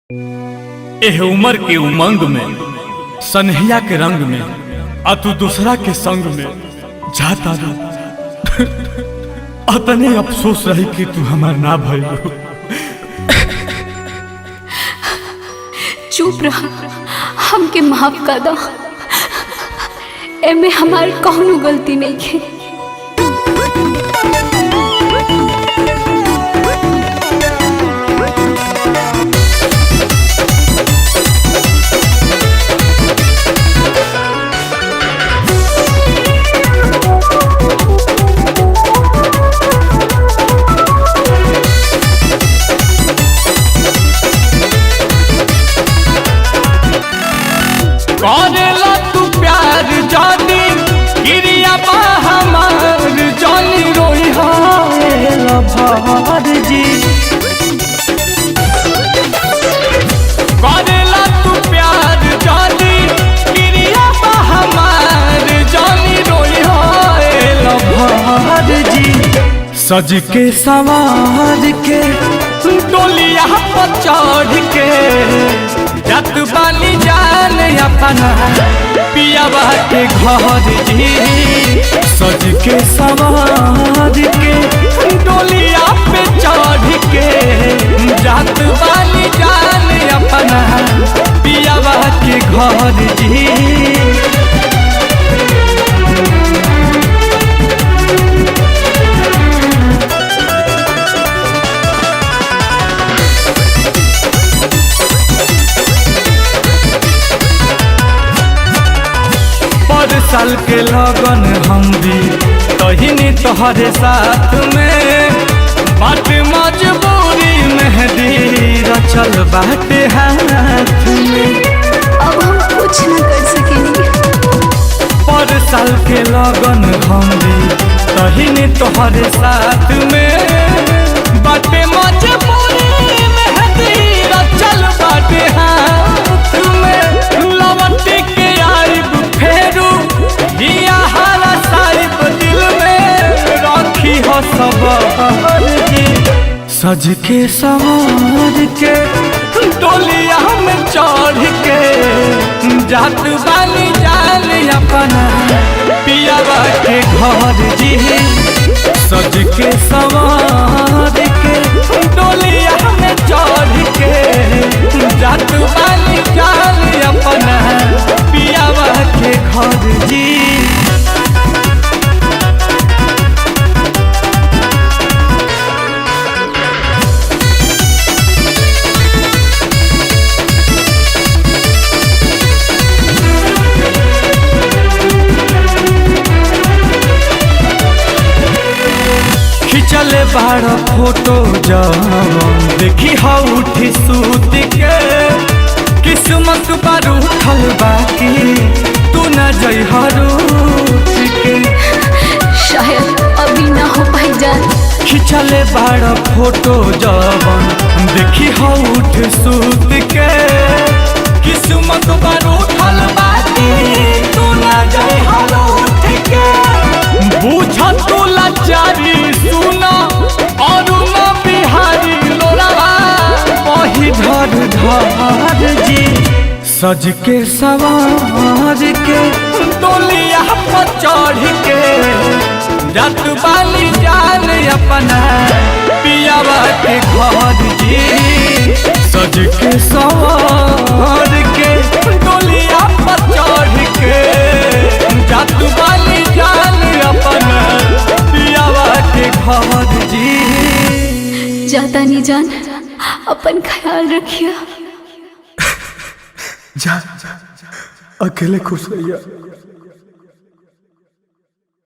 एह उम्र के उमंग में, सनहिया के रंग में, आ तू दूसरा के संग में जाता रू। अतने अफसोस रही कि तू हमार ना भइलो। चुप रहा, हमके माफ कर दो। एमे हमारी कौनो गलती नहीं है। करेला तू प्यार जानी गिरिया बा हमार जानी रोई हायला भार जी। करेला तू प्यार जानी गिरिया बा हमार जानी रोई हायला भार जी। सज के सवार के डोलिया पर चढ़ के जत बाली जान अपना पियावा के घर जी। सज के सवार के डोलिया पे चढ़ के जत बाली जान अपना पियावा के घर जी। साल के लगन हम भी तहिनी तोहरे साथ में बाट मजबूरी मेहंदी रचल बाटे हाथ में। अब हम कुछ न कर सकेंगे। पर साल के लगन हम भी तहिनी तोहरे साथ में बाटे मजबूरी मेहंदी रचल बाटे हाथ में। लवटी के आइब फेरू दिया हारा साहिब दिल में रखी हो सब जी। सज के सवार के डोलिया में चढ़ के जात बाली जान अपना पियावा के घर जी। सज के सवार के डोलिया में चढ़ के जात बाली जान अपना पियावा के घर जी। खिंचले बार फोटो जब देखी हा उठी सूत के किस्मत पर उठल बाकी तू न जइहरू के। शायद अभी ना हो पाई जान। खिंचले बार फोटो जब देखी हा उठ सूत के किस्मत पर उठल बाकी तू न जइहरू के। बुझ तू लाचारी सुना और न बिहारी लोरावा वही धर धर जी। सज के सवार के डोलिया पर चढ़ के जत बाली जान अपना पियावा के घर जी। सज के सवार के डोलिया पर चढ़ के जत बाली जान अपना पियावा के घर जी। जाता नहीं जान, अपन ख्याल रखिया। जा अकेले खुश रहिया।